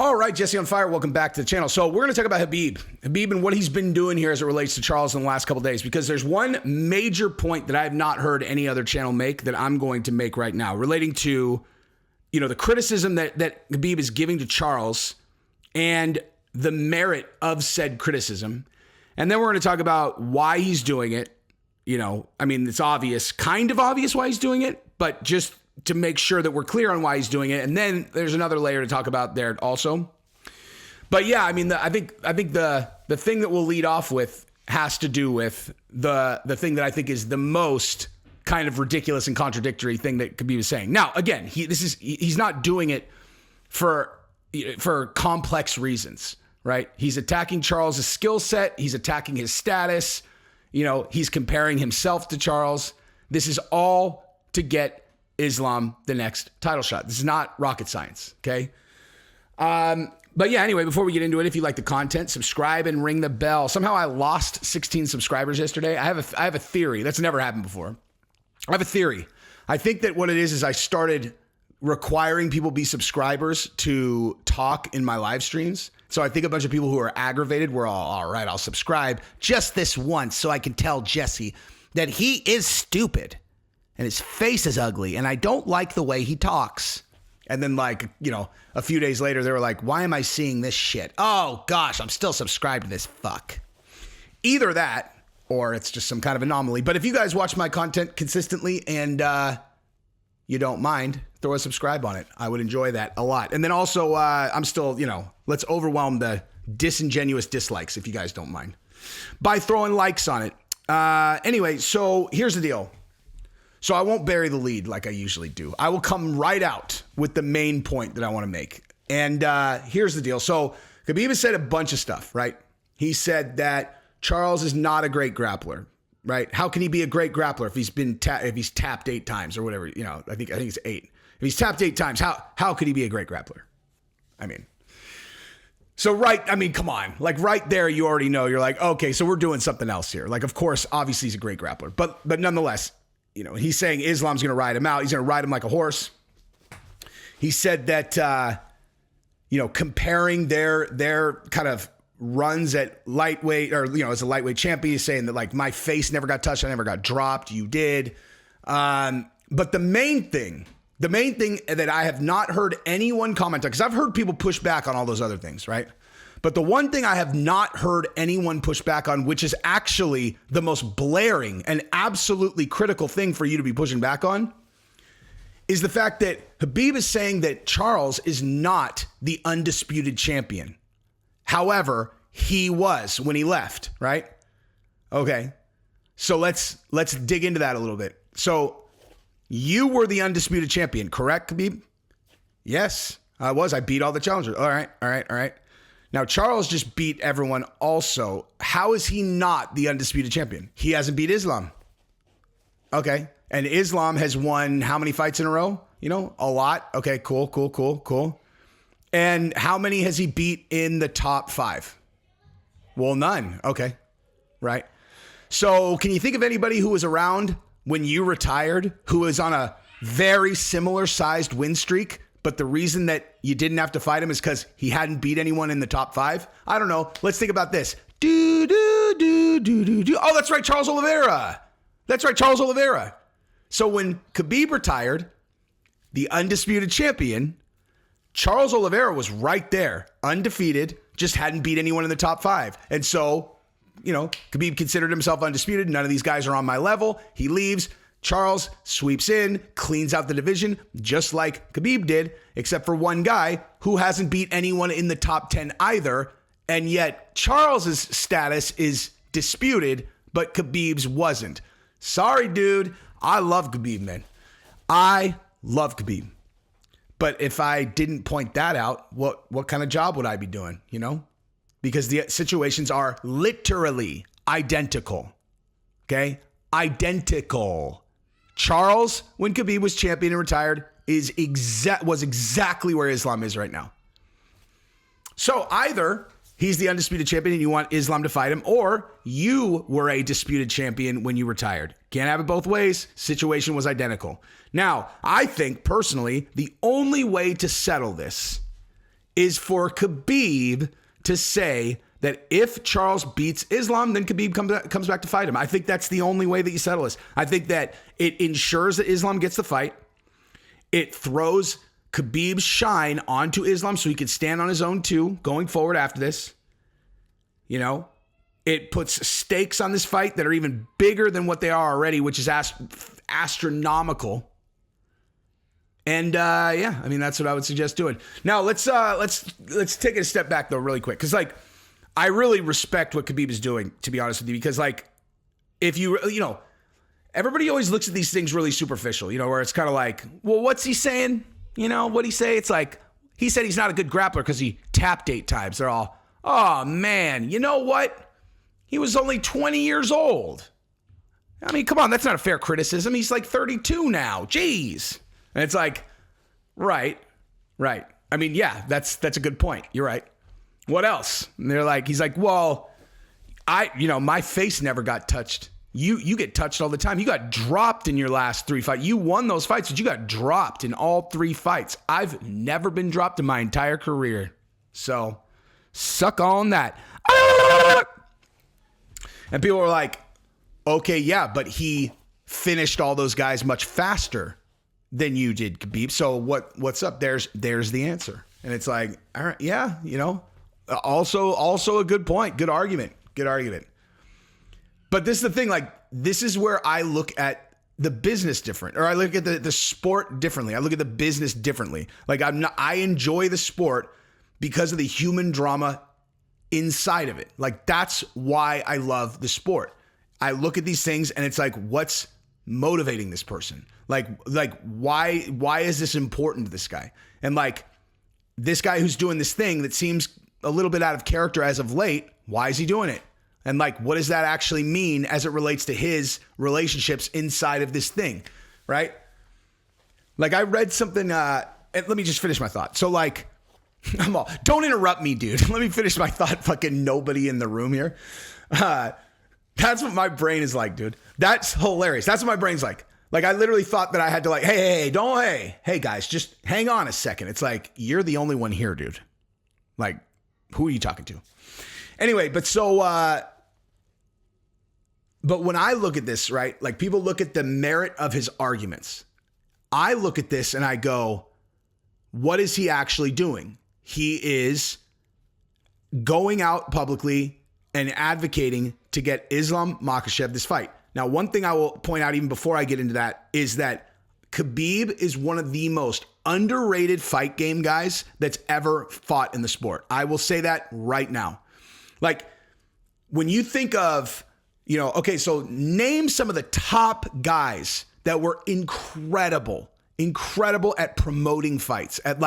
All right, Jesse on Fire, welcome back to the channel. So we're going to talk about Khabib and what he's been doing here as it relates to Charles in the last couple of days, because there's one major point that I have not heard any other channel make that I'm going to make right now relating to, the criticism that Khabib is giving to Charles and the merit of said criticism. And then we're going to talk about why he's doing it. It's obvious, kind of obvious why he's doing it, but just to make sure that we're clear on why he's doing it. And then there's another layer to talk about there also. But yeah, I think the thing that we'll lead off with has to do with the thing that I think is the most kind of ridiculous and contradictory thing that Khabib is saying. Now, again, he's not doing it for complex reasons, right? He's attacking Charles' skill set. He's attacking his status. He's comparing himself to Charles. This is all to get Islam the next title shot. This is not rocket science, okay? But yeah, anyway, before we get into it, if you like the content, subscribe and ring the bell. Somehow I lost 16 subscribers yesterday. I have a theory. That's never happened before. I have a theory. I think that what it is I started requiring people be subscribers to talk in my live streams. So I think a bunch of people who are aggravated were all right, I'll subscribe just this once so I can tell Jesse that he is stupid and his face is ugly and I don't like the way he talks. And then a few days later, they were like, why am I seeing this shit? Oh gosh, I'm still subscribed to this fuck. Either that or it's just some kind of anomaly. But if you guys watch my content consistently and you don't mind, throw a subscribe on it. I would enjoy that a lot. And then also, I'm still, let's overwhelm the disingenuous dislikes if you guys don't mind by throwing likes on it. Anyway, so here's the deal. So I won't bury the lead like I usually do. I will come right out with the main point that I want to make. And here's the deal. So Khabib has said a bunch of stuff, right? He said that Charles is not a great grappler, right? How can he be a great grappler if he's tapped 8 times or whatever? I think it's 8. If he's tapped 8 times, how could he be a great grappler? Come on. Like right there, you already know. You're like, okay, so we're doing something else here. Like, of course, obviously he's a great grappler, but nonetheless, he's saying Islam's going to ride him out. He's going to ride him like a horse. He said that, comparing their kind of runs at lightweight or, as a lightweight champion, he's saying that like my face never got touched. I never got dropped. You did. But the main thing that I have not heard anyone comment on, because I've heard people push back on all those other things, right? But the one thing I have not heard anyone push back on, which is actually the most blaring and absolutely critical thing for you to be pushing back on, is the fact that Khabib is saying that Charles is not the undisputed champion. However, he was when he left, right? Okay. So let's dig into that a little bit. So you were the undisputed champion, correct, Khabib? Yes, I was. I beat all the challengers. All right. Now, Charles just beat everyone also. How is he not the undisputed champion? He hasn't beat Islam. Okay. And Islam has won how many fights in a row? A lot. Okay, cool. And how many has he beat in the top 5? Well, none. Okay. Right. So can you think of anybody who was around when you retired who was on a very similar sized win streak, but the reason that you didn't have to fight him is because he hadn't beat anyone in the top 5? I don't know. Let's think about this. Oh, that's right. Charles Oliveira. So when Khabib retired, the undisputed champion, Charles Oliveira was right there, undefeated, just hadn't beat anyone in the top 5. And so, Khabib considered himself undisputed. None of these guys are on my level. He leaves. Charles sweeps in, cleans out the division, just like Khabib did, except for one guy who hasn't beat anyone in the top 10 either. And yet Charles's status is disputed, but Khabib's wasn't. Sorry, dude. I love Khabib, man. I love Khabib. But if I didn't point that out, what kind of job would I be doing, Because the situations are literally identical. Okay? Identical. Charles, when Khabib was champion and retired, was exactly where Islam is right now. So either he's the undisputed champion and you want Islam to fight him, or you were a disputed champion when you retired. Can't have it both ways. Situation was identical. Now, I think personally, the only way to settle this is for Khabib to say that if Charles beats Islam, then Khabib comes back to fight him. I think that's the only way that you settle this. I think that it ensures that Islam gets the fight. It throws Khabib's shine onto Islam so he can stand on his own too, going forward after this. You know, it puts stakes on this fight that are even bigger than what they are already, which is astronomical. And yeah, I mean, that's what I would suggest doing. Now let's take it a step back though, really quick, because like I really respect what Khabib is doing, to be honest with you, because like if you know, everybody always looks at these things really superficial, you know, where it's kind of like, well, what's he saying? You know, what'd he say? It's like, he said he's not a good grappler because he tapped 8 times. They're all, oh man, you know what? He was only 20 years old. I mean, come on, that's not a fair criticism. He's like 32 now. Jeez. And it's like, right. I mean, yeah, that's a good point. You're right. What else? And they're like, he's like, well, my face never got touched. You get touched all the time. You got dropped in your last 3 fights. You won those fights, but you got dropped in all 3 fights. I've never been dropped in my entire career. So suck on that. And people were like, okay, yeah, but he finished all those guys much faster than you did, Khabib. So what's up? There's the answer. And it's like, all right, yeah, you know, also a good point. Good argument. But this is the thing, like, this is where I look at the business different, or I look at the sport differently. I look at the business differently. Like I enjoy the sport because of the human drama inside of it. Like that's why I love the sport. I look at these things and it's like, what's motivating this person? Like why is this important to this guy? And like this guy who's doing this thing that seems a little bit out of character as of late, why is he doing it? And like, what does that actually mean as it relates to his relationships inside of this thing, right? Like I read something, and let me just finish my thought. So like, don't interrupt me, dude. Let me finish my thought, fucking nobody in the room here. That's what my brain is like, dude. That's hilarious. That's what my brain's like. Like I literally thought that I had to like, hey guys, just hang on a second. It's like, you're the only one here, dude. Like, who are you talking to? Anyway, but when I look at this, right, like people look at the merit of his arguments. I look at this and I go, what is he actually doing? He is going out publicly and advocating to get Islam Makhachev this fight. Now, one thing I will point out even before I get into that is that Khabib is one of the most underrated fight game guys that's ever fought in the sport. I will say that right now. Like when you think of, you know, okay, so name some of the top guys that were incredible at promoting fights, at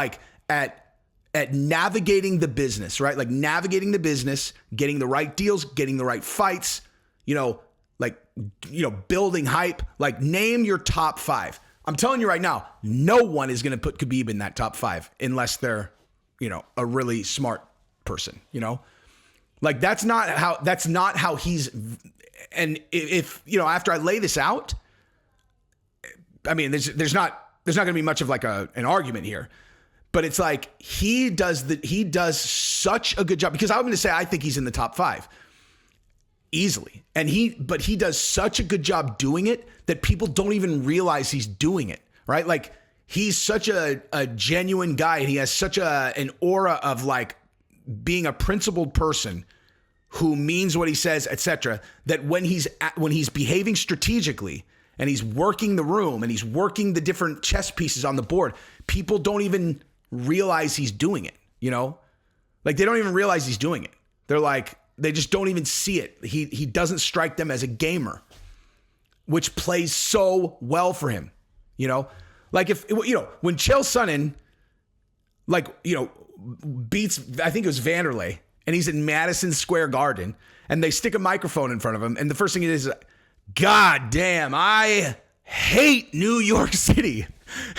navigating the business, right? Like navigating the business, getting the right deals, getting the right fights, building hype. Like name your top 5. I'm telling you right now, no one is going to put Khabib in that top 5 unless they're, a really smart person, Like that's not how he's. And if after I lay this out, I mean, there's not going to be much of like an argument here, but it's like he does such a good job, because I'm going to say I think he's in the top 5 easily, but he does such a good job doing it that people don't even realize he's doing it, right? Like he's such a genuine guy, and he has such an aura of like being a principled person who means what he says, etc., that when he's behaving strategically and he's working the room and he's working the different chess pieces on the board, people don't even realize he's doing it, Like they don't even realize he's doing it. They're like, they just don't even see it. He doesn't strike them as a gamer, which plays so well for him, Like if, when Chael Sonnen, beats, I think it was Vanderlei, and he's in Madison Square Garden, and they stick a microphone in front of him, and the first thing he is, God damn, I hate New York City.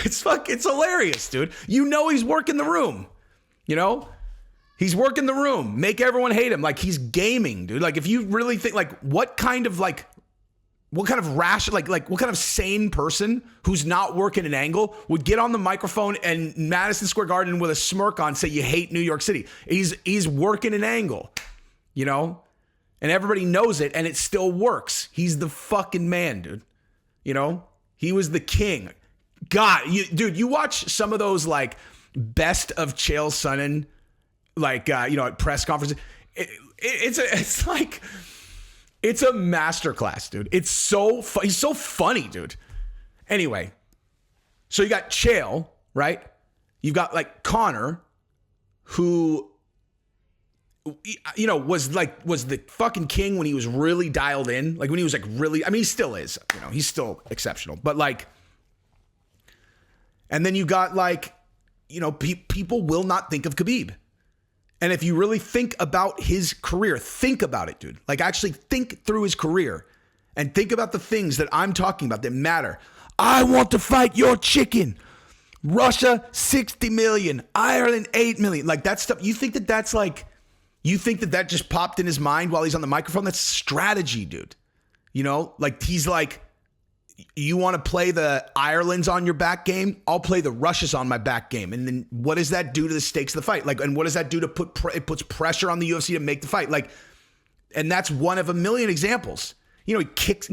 It's hilarious, dude. He's working the room, He's working the room, make everyone hate him. Like he's gaming, dude. Like if you really think, like what kind of like what kind of what kind of sane person who's not working an angle would get on the microphone and Madison Square Garden with a smirk on say you hate New York City? He's working an angle, you know? And everybody knows it, and it still works. He's the fucking man, dude. You know? He was the king. God, you watch some of those, like, best of Chael Sonnen, like, at press conferences. It's a masterclass, dude. He's so funny, dude. Anyway, so you got Chael, right? You've got, like, Conor, who... was the fucking king when he was really dialed in, like when he was like really, I mean, he still is, he's still exceptional, but like, and then you got like, people will not think of Khabib. And if you really think about his career, think about it, dude, like actually think through his career and think about the things that I'm talking about that matter. I want to fight your chicken. Russia, 60 million, Ireland, 8 million. Like that stuff. You think that just popped in his mind while he's on the microphone? That's strategy, dude. Like he's like, you want to play the Ireland's on your back game? I'll play the Russia's on my back game. And then what does that do to the stakes of the fight? Like, and what does that do to it puts pressure on the UFC to make the fight? Like, and that's one of a million examples. He kicks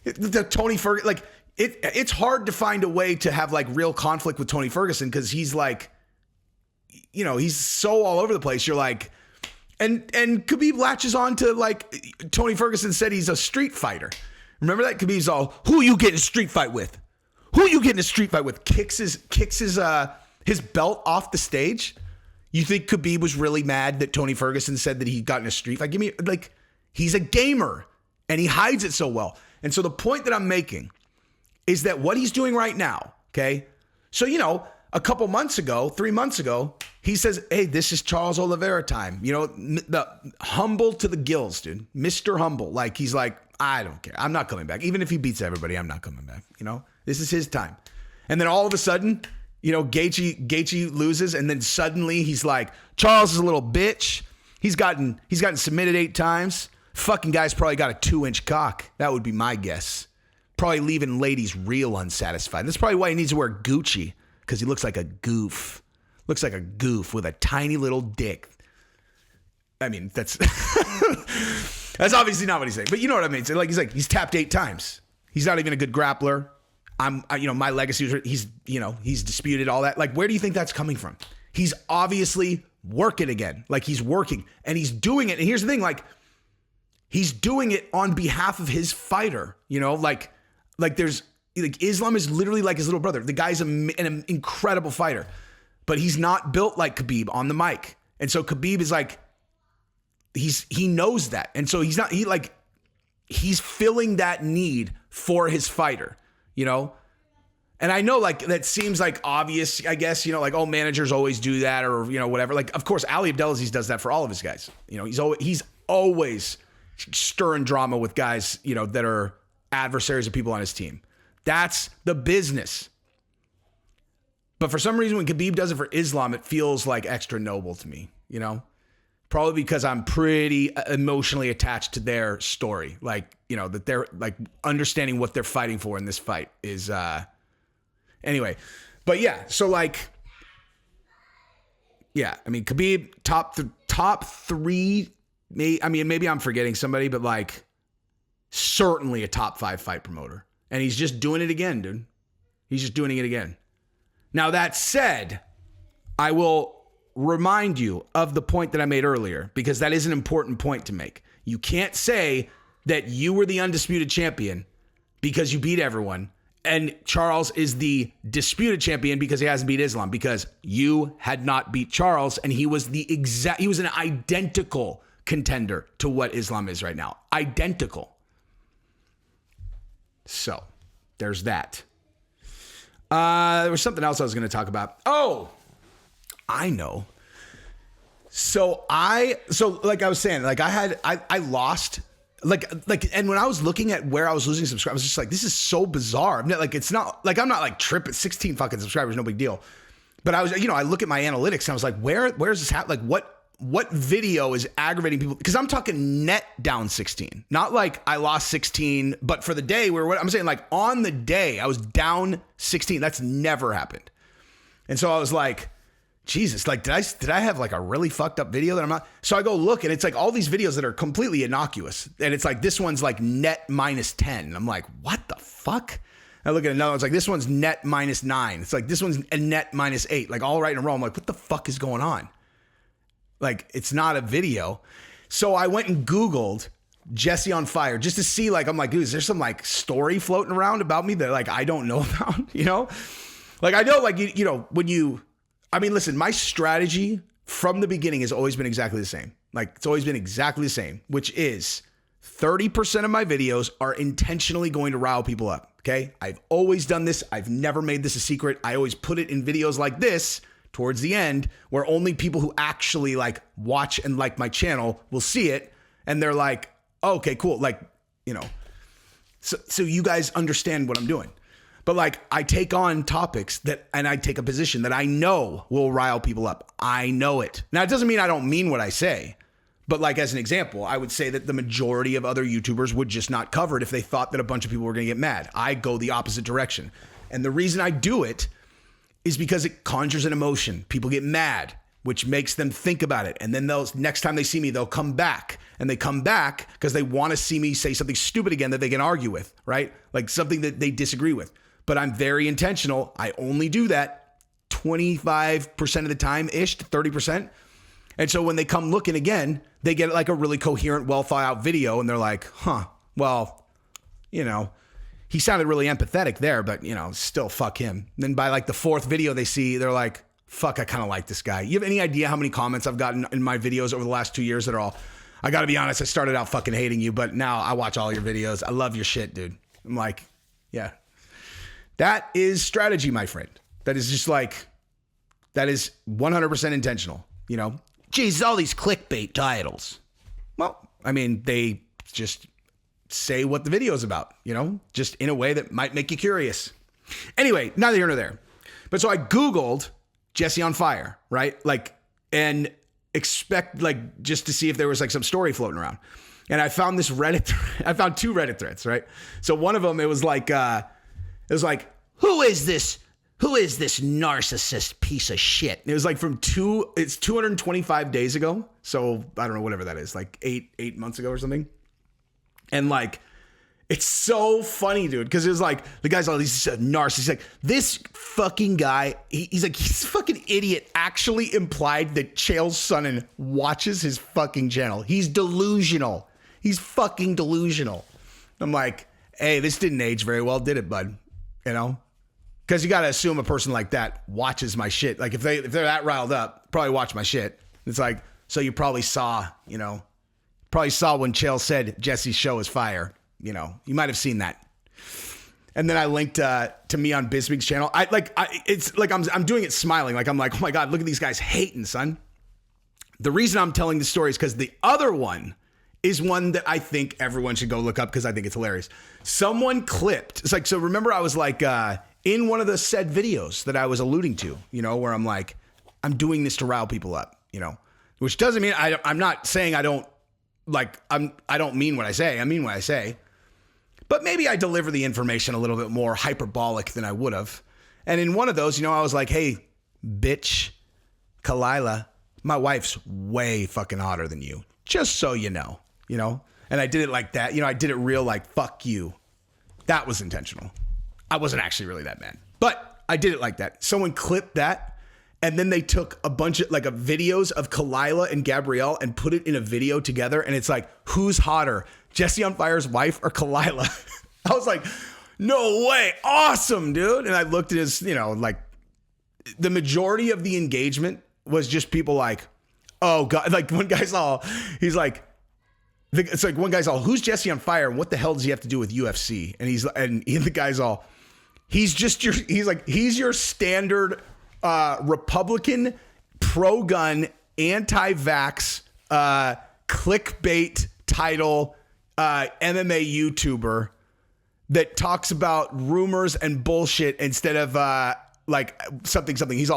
the Tony Ferguson. Like it's hard to find a way to have like real conflict with Tony Ferguson because he's like, he's so all over the place. You're like, And Khabib latches on to like Tony Ferguson said he's a street fighter. Remember that? Khabib's all, who you getting a street fight with? Who you getting a street fight with? Kicks his belt off the stage. You think Khabib was really mad that Tony Ferguson said that he got in a street fight? He's a gamer and he hides it so well. And so the point that I'm making is that what he's doing right now, okay? So, a couple months ago, 3 months ago, he says, hey, this is Charles Oliveira time. The humble to the gills, dude. Mr. Humble. Like, he's like, I don't care. I'm not coming back. Even if he beats everybody, I'm not coming back. This is his time. And then all of a sudden, Gaethje loses. And then suddenly he's like, Charles is a little bitch. He's gotten submitted 8 times. Fucking guy's probably got a 2-inch cock. That would be my guess. Probably leaving ladies real unsatisfied. That's probably why he needs to wear Gucci. Because he looks like a goof. Looks like a goof with a tiny little dick. I mean, that's that's obviously not what he's saying. But you know what I mean? So he's tapped 8 times. He's not even a good grappler. My legacy was he's disputed all that. Like, where do you think that's coming from? He's obviously working again. Like he's working and he's doing it. And here's the thing, like he's doing it on behalf of his fighter. Islam is literally like his little brother. The guy's an incredible fighter, but he's not built like Khabib on the mic. And so Khabib is like, he knows that. And so he's filling that need for his fighter, And I know like that seems like obvious, I guess, like, managers always do that or, whatever. Like, of course, Ali Abdelaziz does that for all of his guys. He's always stirring drama with guys, that are adversaries of people on his team. That's the business. But for some reason, when Khabib does it for Islam, it feels like extra noble to me, Probably because I'm pretty emotionally attached to their story. Like, that they're like understanding what they're fighting for in this fight is, anyway. But yeah, so like, yeah, I mean, Khabib, top 3, maybe I'm forgetting somebody, but like certainly a top 5 fight promoter. And he's just doing it again, dude. He's just doing it again. Now, that said, I will remind you of the point that I made earlier, because that is an important point to make. You can't say that you were the undisputed champion because you beat everyone, and Charles is the disputed champion because he hasn't beat Islam, because you had not beat Charles, and he was an identical contender to what Islam is right now. Identical. So, there's that. There was something else I was going to talk about. Oh, I know. So like I was saying, like I lost, and when I was looking at where I was losing subscribers, I was just like, this is so bizarre. I'm not tripping. 16 fucking subscribers, no big deal. But I was, I look at my analytics and I was like, where's this happening? Like, what video is aggravating people? Because I'm talking net down 16, not like I lost 16, but for the day I'm saying like on the day I was down 16. That's never happened. And so I was like, Jesus, like, did I have like a really fucked up video that I'm not? So I go look and it's like all these videos that are completely innocuous. And it's like, this one's like net -10. And I'm like, what the fuck? I look at another one, it's like, this one's net -9. It's like, this one's a net -8, like all right in a row. I'm like, what the fuck is going on? Like, it's not a video. So I went and Googled Jesse on fire just to see, like, I'm like, dude, is there some like story floating around about me that like I don't know about, you know? Like, I know, like, you know, listen, my strategy from the beginning has always been exactly the same. Like, it's always been exactly the same, which is 30% of my videos are intentionally going to rile people up. Okay. I've always done this. I've never made this a secret. I always put it in videos like this towards the end where only people who actually like watch and like my channel will see it. And they're like, oh, okay, cool. Like, you know, so you guys understand what I'm doing. But like, I take on topics and I take a position that I know will rile people up. I know it. Now, it doesn't mean I don't mean what I say. But like, as an example, I would say that the majority of other YouTubers would just not cover it if they thought that a bunch of people were going to get mad. I go the opposite direction. And the reason I do it is because it conjures an emotion. People get mad, which makes them think about it. And then next time they see me, they'll come back. And they come back because they want to see me say something stupid again that they can argue with, right? Like something that they disagree with. But I'm very intentional. I only do that 25% of the time-ish to 30%. And so when they come looking again, they get like a really coherent, well thought out video. And they're like, huh, well, you know, he sounded really empathetic there, but you know, still fuck him. And then by like the fourth video they see, they're like, fuck, I kind of like this guy. You have any idea how many comments I've gotten in my videos over the last 2 years that are all, I got to be honest, I started out fucking hating you, but now I watch all your videos. I love your shit, dude. I'm like, yeah. That is strategy, my friend. That is just like, that is 100% intentional, you know? Geez, all these clickbait titles. Well, I mean, they just say what the video is about, you know, just in a way that might make you curious. Anyway, neither here nor there. But so I Googled Jesse on fire, right? Like, and expect like just to see if there was like some story floating around. And I found this Reddit, I found 2 Reddit threads, right? So one of them, it was like, who is this narcissist piece of shit? And it was like it's 225 days ago. So I don't know, whatever that is, like eight months ago or something. And like, it's so funny, dude. Cause it was like, the guy's all, he's a narcissist. He's like, this fucking guy, he's like, he's a fucking idiot actually implied that Chael Sonnen watches his fucking channel. He's delusional. He's fucking delusional. I'm like, hey, this didn't age very well, did it, bud? You know? Because you got to assume a person like that watches my shit. Like if they're that riled up, probably watch my shit. It's like, so you probably saw, you know, when Chael said Jesse's show is fire. You know, you might have seen that. And then I linked to me on Bisping's channel. It's like I'm doing it smiling. Like I'm like, oh my God, look at these guys hating, son. The reason I'm telling this story is because the other one is one that I think everyone should go look up because I think it's hilarious. Someone clipped. It's like, so remember I was like, in one of the said videos that I was alluding to, you know, where I'm like, I'm doing this to rile people up, you know, which doesn't mean I'm not saying I don't mean what I say. I mean what I say, but maybe I deliver the information a little bit more hyperbolic than I would have. And in one of those, you know, I was like, hey, bitch, Kalila, my wife's way fucking hotter than you. Just so you know, and I did it like that. You know, I did it real like, fuck you. That was intentional. I wasn't actually really that mad, but I did it like that. Someone clipped that, and then they took a bunch of videos of Kalila and Gabrielle and put it in a video together. And it's like, who's hotter, Jesse on Fire's wife or Kalila? I was like, no way. Awesome, dude. And I looked at his, you know, like the majority of the engagement was just people like, oh God. Like one guy's all, he's like, it's like one guy's all, who's Jesse on Fire? And what the hell does he have to do with UFC? And the guy's all, he's your standard Republican, pro-gun, anti-vax, clickbait title, MMA YouTuber that talks about rumors and bullshit instead of like something. He's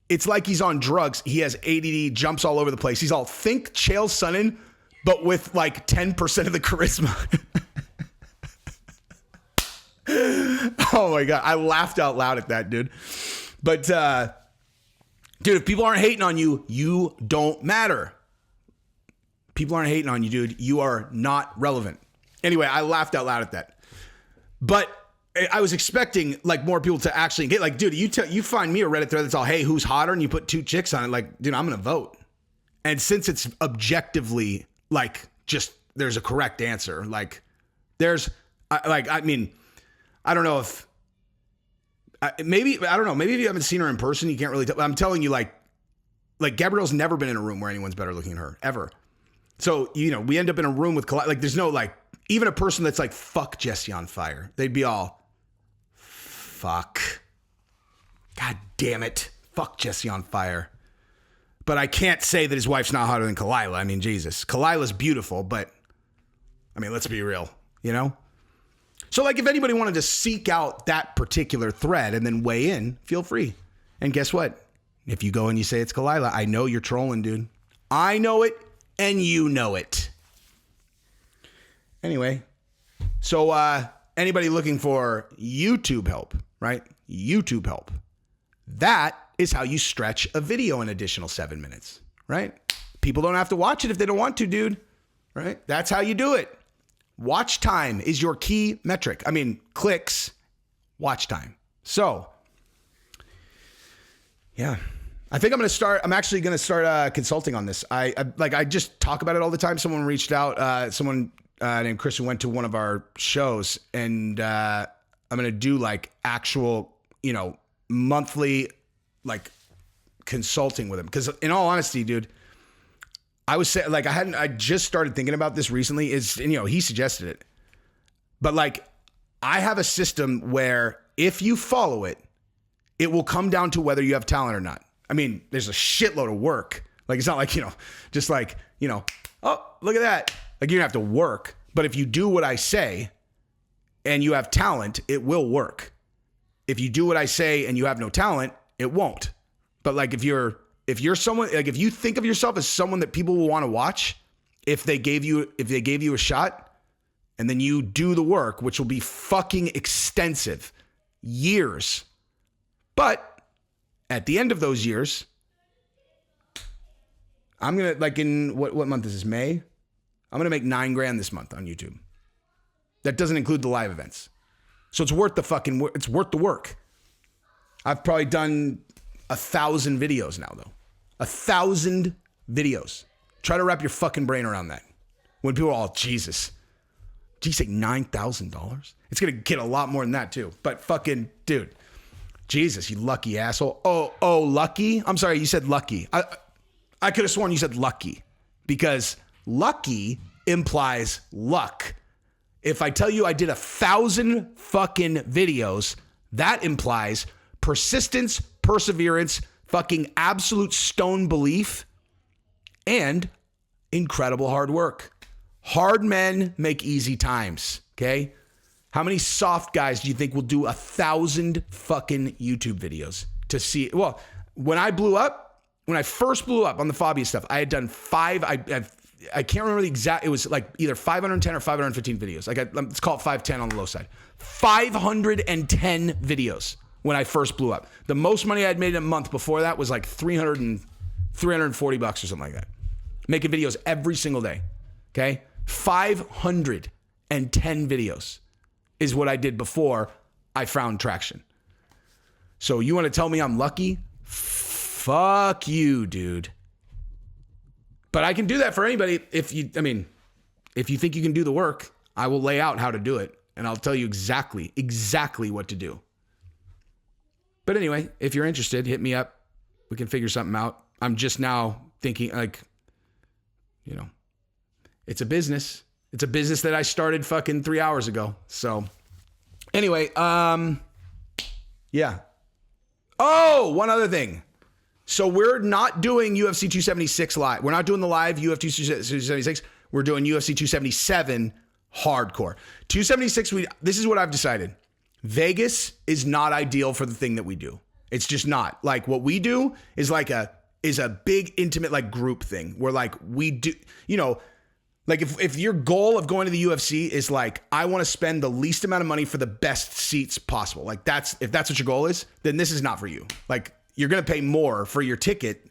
It's like he's on drugs. He has ADD, jumps all over the place. He's all, think Chael Sonnen, but with like 10% of the charisma. Oh my God. I laughed out loud at that, dude. But, dude, if people aren't hating on you, you don't matter. People aren't hating on you, dude. You are not relevant. Anyway, I laughed out loud at that. But I was expecting like more people to actually get like, dude, you find me a Reddit thread that's all, hey, who's hotter? And you put 2 chicks on it. Like, dude, I'm going to vote. And since it's objectively like, just there's a correct answer. Like there's I mean, I don't know if maybe if you haven't seen her in person, you can't really tell. I'm telling you, like Gabrielle's never been in a room where anyone's better looking than her ever. So, we end up in a room with like, there's no like, even a person that's like, fuck Jesse on fire. They'd be all, fuck. God damn it. Fuck Jesse on fire. But I can't say that his wife's not hotter than Kalila. I mean, Jesus. Kalila's beautiful, but I mean, let's be real, So like if anybody wanted to seek out that particular thread and then weigh in, feel free. And guess what? If you go and you say it's Kalila, I know you're trolling, dude. I know it and you know it. Anyway, so anybody looking for YouTube help, right? YouTube help. That is how you stretch a video an additional 7 minutes, right? People don't have to watch it if they don't want to, dude, right? That's how you do it. Watch time is your key metric. I mean, clicks, watch time. So, yeah. I think I'm actually going to start consulting on this. I just talk about it all the time. Someone reached out, named Chris who went to one of our shows, and I'm going to do like actual, monthly like consulting with him. Cause in all honesty, dude, I was saying like, I just started thinking about this recently he suggested it, but like I have a system where if you follow it, it will come down to whether you have talent or not. I mean, there's a shitload of work. Like, it's not like, just like, oh, look at that. Like you don't have to work, but if you do what I say and you have talent, it will work. If you do what I say and you have no talent, it won't. But like, if you're someone, like if you think of yourself as someone that people will want to watch, if they gave you a shot and then you do the work, which will be fucking extensive, years. But at the end of those years, I'm going to like in what month is this? May? I'm going to make $9,000 this month on YouTube. That doesn't include the live events. So it's worth the work. I've probably done 1,000 videos now though. 1,000 videos. Try to wrap your fucking brain around that. When people are all, Jesus. Did you say $9,000? It's going to get a lot more than that too. But fucking dude, Jesus, you lucky asshole. Oh, lucky? I'm sorry, you said lucky. I could have sworn you said lucky because lucky implies luck. If I tell you I did 1,000 fucking videos, that implies persistence, perseverance, fucking absolute stone belief, and incredible hard work. Hard men make easy times, okay? How many soft guys do you think will do 1,000 fucking YouTube videos to see? Well, when I first blew up on the Fabia stuff, I had done 5. I can't remember the exact. It was like either 510 or 515 videos. Like let's call it 510 on the low side. 510 videos when I first blew up. The most money I'd made in a month before that was like $340 or something like that. Making videos every single day. Okay, 510 videos is what I did before I found traction. So you want to tell me I'm lucky? Fuck you, dude. But I can do that for anybody. If you think you can do the work, I will lay out how to do it. And I'll tell you exactly what to do. But anyway, if you're interested, hit me up. We can figure something out. I'm just now thinking like, it's a business. It's a business that I started fucking 3 hours ago. So anyway, yeah. Oh, one other thing. So we're not doing UFC 276 live. We're not doing the live UFC 276. We're doing UFC 277 hardcore. 276, this is what I've decided. Vegas is not ideal for the thing that we do. It's just not. Like what we do is a big intimate like group thing where like we do, you know, like if your goal of going to the UFC is like, I want to spend the least amount of money for the best seats possible. Like if that's what your goal is, then this is not for you. Like you're going to pay more for your ticket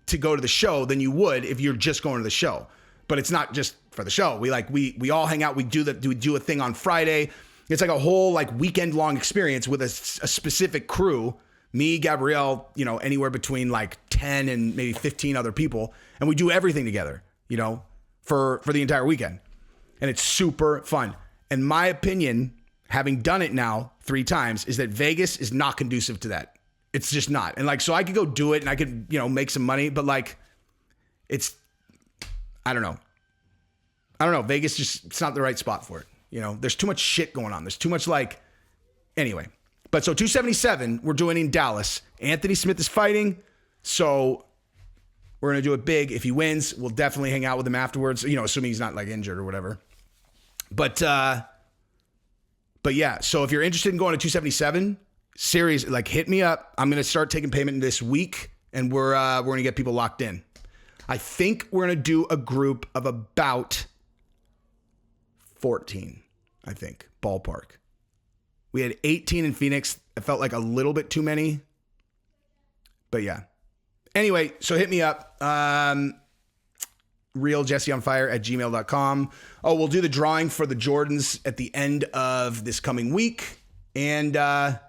to go to the show than you would if you're just going to the show. But it's not just for the show. We all hang out. We do a thing on Friday. It's like a whole like weekend long experience with a specific crew. Me, Gabrielle, you know, anywhere between like 10 and maybe 15 other people. And we do everything together, you know, for the entire weekend. And it's super fun. And my opinion, having done it now 3 times, is that Vegas is not conducive to that. It's just not. And like, so I could go do it and I could, you know, make some money, but like, I don't know. Vegas it's not the right spot for it. You know, there's too much shit going on. There's too much like, anyway. But so 277, we're doing in Dallas. Anthony Smith is fighting. So we're going to do it big. If he wins, we'll definitely hang out with him afterwards, you know, assuming he's not like injured or whatever. But yeah, so if you're interested in going to 277, series, like hit me up. I'm going to start taking payment this week and we're going to get people locked in. I think we're going to do a group of about 14, I think, ballpark. We had 18 in Phoenix. It felt like a little bit too many. But yeah. Anyway, so hit me up. realjesseonfire@gmail.com. Oh, we'll do the drawing for the Jordans at the end of this coming week. And yeah.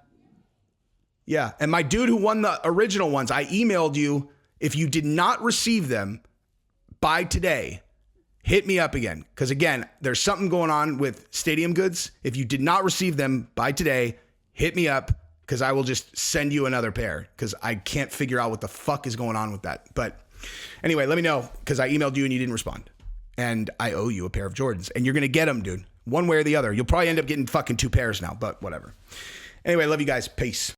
And my dude who won the original ones, I emailed you. If you did not receive them by today, hit me up again. Because again, there's something going on with stadium goods. If you did not receive them by today, hit me up because I will just send you another pair because I can't figure out what the fuck is going on with that. But anyway, let me know because I emailed you and you didn't respond. And I owe you a pair of Jordans. And you're going to get them, dude. One way or the other. You'll probably end up getting fucking 2 pairs now, but whatever. Anyway, love you guys. Peace.